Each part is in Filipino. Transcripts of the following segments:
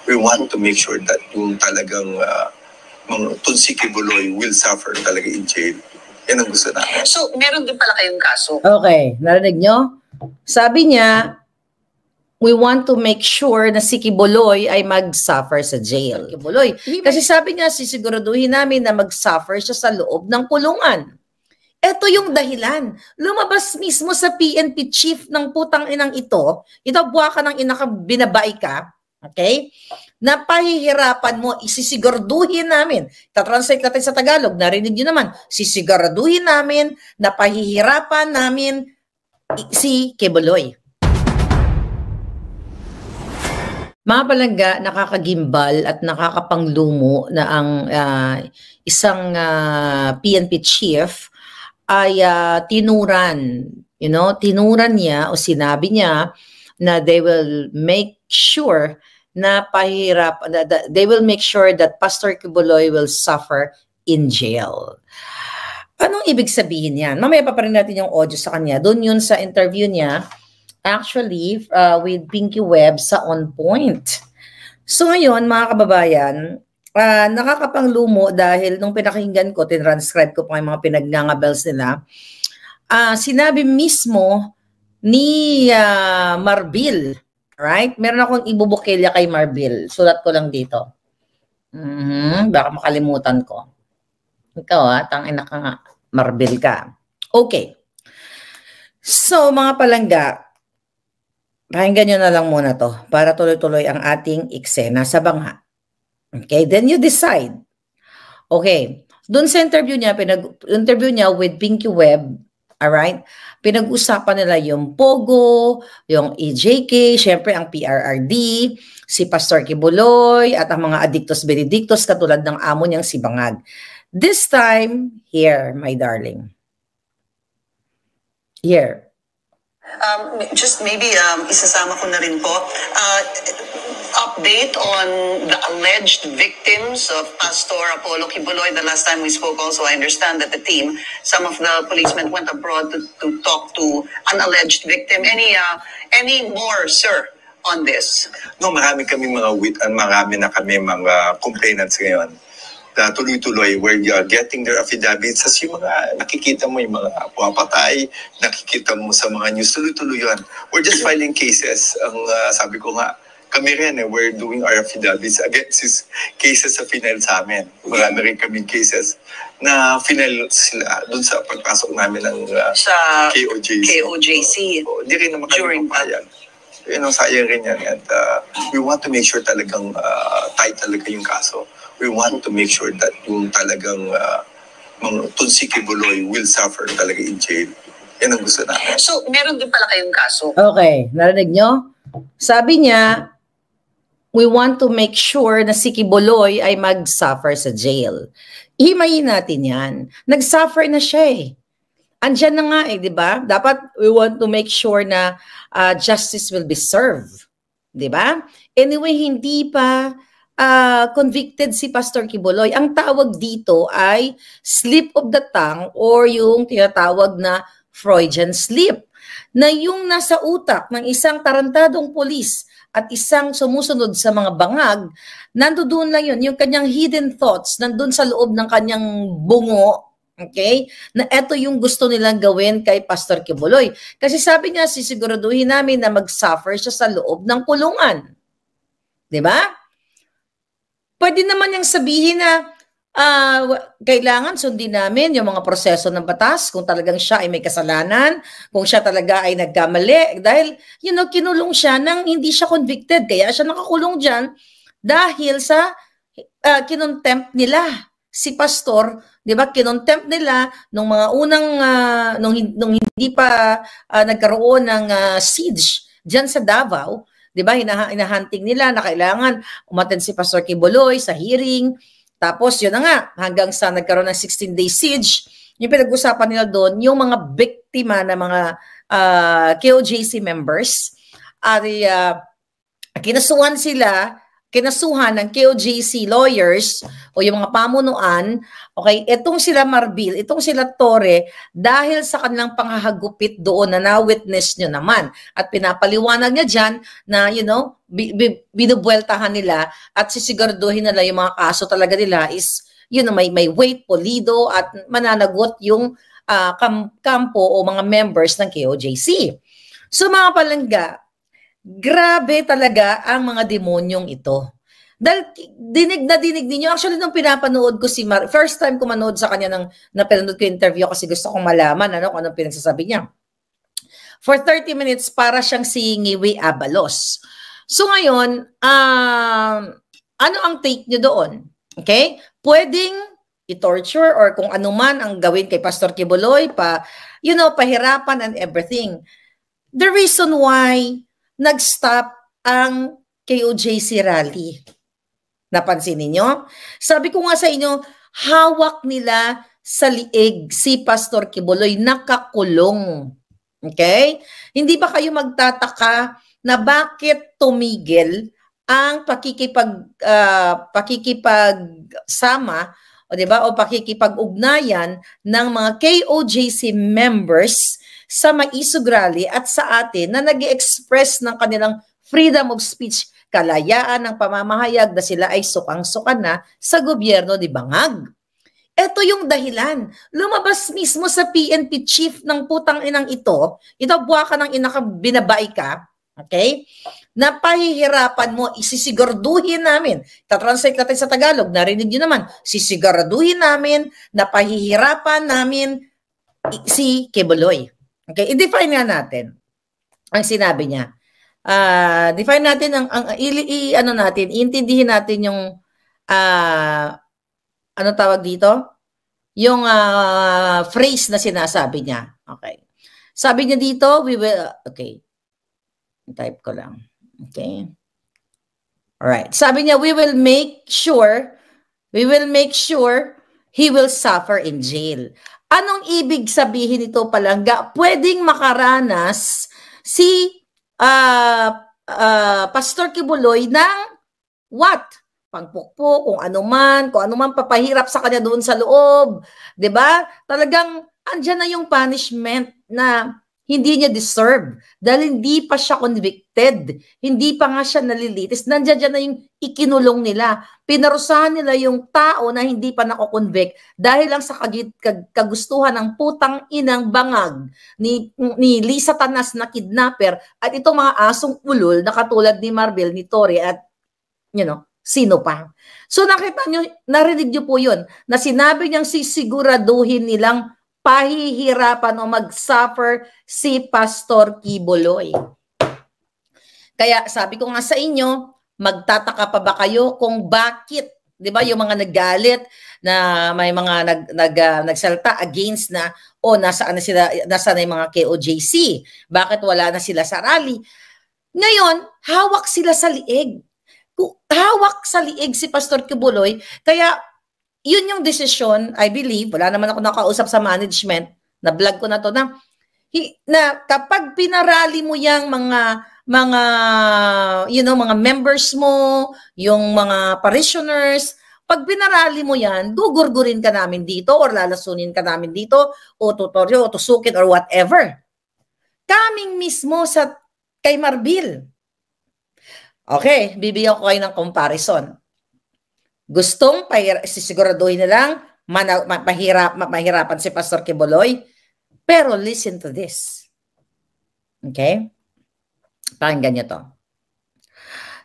We want to make sure that yung talagang mga Tunsi Kibuloy will suffer talaga in jail. Yan ang gusto namin. So, meron din pala kayong kaso? Okay, narinig nyo? Sabi niya, we want to make sure na si Kibuloy ay mag-suffer sa jail. Kibuloy. Kasi sabi niya, sisiguraduhin namin na mag-suffer siya sa loob ng kulungan. Ito yung dahilan. Lumabas mismo sa PNP chief ng putang inang ito buwa ka ng ina ka, binabae ka, okay? Na pahihirapan mo, isisiguraduhin namin. Tatranslate natin sa Tagalog, narinig nyo naman, sisiguraduhin namin na pahihirapan namin si Kibuloy. Mga palangga, nakakagimbal at nakakapanglumo na ang isang PNP chief ay tinuran niya o sinabi niya na they will make sure na they will make sure that Pastor Kibuloy will suffer in jail. Anong ibig sabihin yan? Mamaya pa rin natin yung audio sa kanya. Doon yun sa interview niya, actually, with Pinky Webb sa On Point. So ngayon, mga kababayan, nakakapanglumo dahil nung pinakinggan ko, tinranscribe ko pa yung mga pinagnangabels nila, sinabi mismo ni Marbil, right? Meron akong ibubukilya kay Marbil. Sulat ko lang dito. Baka makalimutan ko. Ikaw tangina ka nga. Marbil ka. Okay. So, mga palangga, pakinggan nyo na lang muna to para tuloy-tuloy ang ating eksena sa bangha. Okay, then you decide. Okay, doon sa interview niya with Pinky Webb, alright, pinag-usapan nila yung Pogo, yung EJK, syempre ang PRRD, si Pastor Kibuloy, at ang mga adictos benedictos katulad ng amo niyang si Bangag. This time, here, my darling. Here. Just maybe isasama ko na rin po. Update on the alleged victims of Pastor Apollo Kibuloy. The last time we spoke also, I understand that the team, some of the policemen went abroad to talk to an alleged victim. Any more, sir, on this? No, marami na kami mga complainants ngayon. Tuloy-tuloy where you are getting their affidavits as yung mga nakikita mo yung mga pumapatay, nakikita mo sa mga news, tuloy-tuloy yun. We're just filing cases. Ang sabi ko nga, kami rin we're doing our affidavits against these cases sa final sa amin. Marami rin kaming cases na final sila doon sa pagpasok namin ng sa KOJC. Hindi rin naman kami papayag. Sayang rin yan. And we want to make sure talagang tight talaga yung kaso. We want to make sure that yung talagang mga Tunsi Kibuloy will suffer talaga in jail. Yan ang gusto namin. So, meron din pala kayong kaso? Okay, narinig nyo? Sabi niya, we want to make sure na si Kibuloy ay mag-suffer sa jail. Himayin natin yan. Nag-suffer na siya eh. Andyan na nga eh, di ba? Dapat we want to make sure na justice will be served. Di ba? Anyway, hindi pa convicted si Pastor Kibuloy. Ang tawag dito ay slip of the tongue or yung tinatawag na Freudian slip. Na yung nasa utak ng isang tarantadong polis at isang sumusunod sa mga bangag, nandoon lang yun, yung kanyang hidden thoughts, nandun sa loob ng kanyang bungo, okay? Na eto yung gusto nilang gawin kay Pastor Kibuloy. Kasi sabi niya, sisiguraduhin namin na mag-suffer siya sa loob ng kulungan. Diba? Pwede naman niyang sabihin na kailangan sundin namin yung mga proseso ng batas kung talagang siya ay may kasalanan, kung siya talaga ay nagkamali. Dahil, kinulong siya nang hindi siya convicted. Kaya siya nakakulong dyan dahil sa kinontempt nila. Si Pastor, di ba, kinontempt nila nung mga unang, nung hindi pa nagkaroon ng siege dyan sa Davao. Di ba, hinahunting nila na kailangan umattend si Pastor Kibuloy sa hearing. Tapos yun na nga, hanggang sa nagkaroon ng 16-day siege, yung pinag-usapan nila doon, yung mga biktima na mga KOJC members, ay kinasuhan sila, kinasuhan ng KOJC lawyers o yung mga pamunuan, okay, itong sila Marbil, itong sila Torre, dahil sa kanilang panghahagupit doon na na-witness nyo naman. At pinapaliwanag niya dyan na, you know, binubueltahan nila at sisiguraduhin nila yung mga kaso talaga nila is, you know, may weight, polido at mananagot yung kampo o mga members ng KOJC. So mga palangga, grabe talaga ang mga demonyong ito. Dahil dinig ninyo, actually nung pinapanood ko si first time ko manood sa kanya nang napanood ko yung interview kasi gusto kong malaman kung anong pinagsasabi niya. For 30 minutes, para siyang si Ngiwi Abalos. So ngayon, ano ang take nyo doon? Okay? Pwedeng i-torture or kung ano man ang gawin kay Pastor Quiboloy, pahirapan and everything. The reason why nag-stop ang KOJC rally. Napansin ninyo? Sabi ko nga sa inyo, hawak nila sa liig si Pastor Quiboloy, nakakulong. Okay? Hindi ba kayo magtataka na bakit tumigil ang pakikipagsama o diba o pakikipag-ugnayan ng mga KOJC members sa Maisog Rally at sa atin na nag-express ng kanilang freedom of speech, kalayaan ng pamamahayag na sila ay sukang-sukan na sa gobyerno ni Bangag. Ito yung dahilan. Lumabas mismo sa PNP chief ng putang inang ito buwaka ng ina ka, binabae ka, okay? Na pahihirapan mo, isisiguraduhin namin. Tatranslate natin sa Tagalog, narinig nyo naman, sisiguraduhin namin na pahihirapan namin si Quiboloy. Okay, i-define nga natin ang sinabi niya. Define natin iintindihin natin yung ano tawag dito? Yung phrase na sinasabi niya. Okay. Sabi niya dito, okay. Type ko lang. Okay. Alright. Sabi niya, we will make sure he will suffer in jail. Anong ibig sabihin ito, palangga? Pwedeng makaranas si Pastor Quiboloy ng what? Pagpukpok, kung ano man papahirap sa kanya doon sa loob. 'Di ba? Talagang andyan na yung punishment na hindi niya deserve dahil hindi pa siya convicted, hindi pa nga siya nalilitis, nandiyan na yung ikinulong nila, pinarusahan nila yung tao na hindi pa nako-convict dahil lang sa kagustuhan ng putang inang Bangag ni Lisa Tanas na kidnapper at itong mga asong ulol na katulad ni Marbil, ni Torre at sino pa. So nakita nyo, narinig nyo po yun, na sinabi niyang sisiguraduhin nilang pahihirapan o mag-suffer si Pastor Quiboloy. Kaya sabi ko nga sa inyo, magtataka pa ba kayo kung bakit, 'di ba, yung mga naggalit na may mga nagsalta against na nasaan na yung mga KOJC? Bakit wala na sila sa rally? Ngayon, hawak sila sa liig. Hawak sa liig si Pastor Quiboloy, kaya yun yung desisyon, I believe, wala naman ako nakausap sa management, na vlog ko na to, na kapag pinarali mo yung mga members mo, yung mga parishioners, pag pinarali mo yan, dugurgurin ka namin dito or lalasunin ka namin dito o tutoryo o tusukin or whatever. Kaming mismo kay Marbil. Okay, bibigyan ko kayo ng comparison. Gustong sisiguraduhin na lang mahirapan si Pastor Quiboloy, pero listen to this. Okay? Pakinggan nyo to.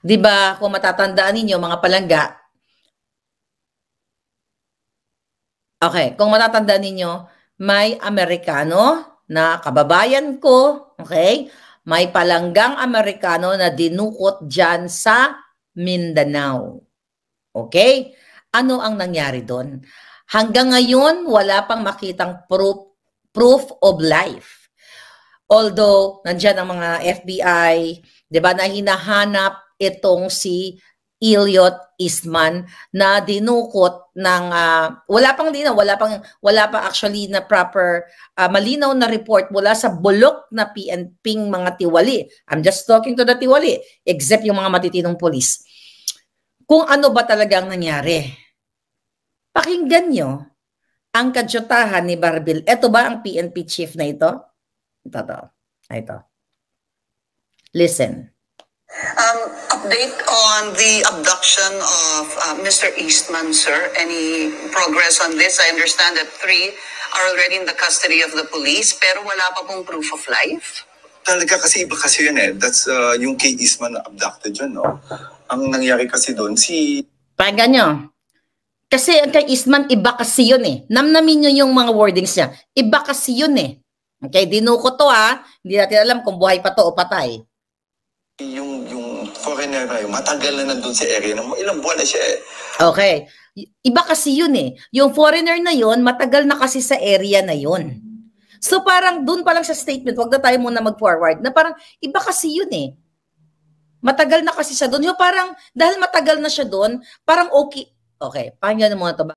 Diba, kung matatandaan ninyo mga palangga, okay, kung matatandaan ninyo, may Amerikano na kababayan ko, okay, may palanggang Amerikano na dinukot dyan sa Mindanao. Okay? Ano ang nangyari doon? Hanggang ngayon, wala pang makitang proof of life. Although, nandyan ang mga FBI, di ba, na hinahanap itong si Elliot Eastman na dinukot ng, wala pa actually na proper, malinaw na report mula sa bulok na PNPing mga tiwali. I'm just talking to the tiwali, except yung mga matitinong police. kung ano ba talagang nangyari. Pakinggan nyo ang kadyutahan ni Barbel. Ito ba ang PNP chief na ito? Ito. Listen. Update on the abduction of Mr. Eastman, sir. Any progress on this? I understand that 3 are already in the custody of the police, pero wala pa pong proof of life. Talaga kasi iba kasi yun eh. That's yung kay Eastman na abducted yun, no? Ang nangyari kasi doon, Pakinggan nyo. Kasi ang kay Eastman, iba kasi yun eh. Namnamin nyo yung mga wordings niya. Iba kasi yun eh. Okay, dinuko to ha. Hindi natin alam kung buhay pa to o patay. yung foreigner na yun, matagal na nandun sa area. Ilang buwan na siya eh. Okay. Iba kasi yun eh. Yung foreigner na yun, matagal na kasi sa area na yun. So parang dun pa lang sa statement, wag na tayo muna mag-forward, na parang iba kasi yun eh. Matagal na kasi siya dun. Yung parang, dahil matagal na siya dun, parang okay. Okay, pakinggan mo na to.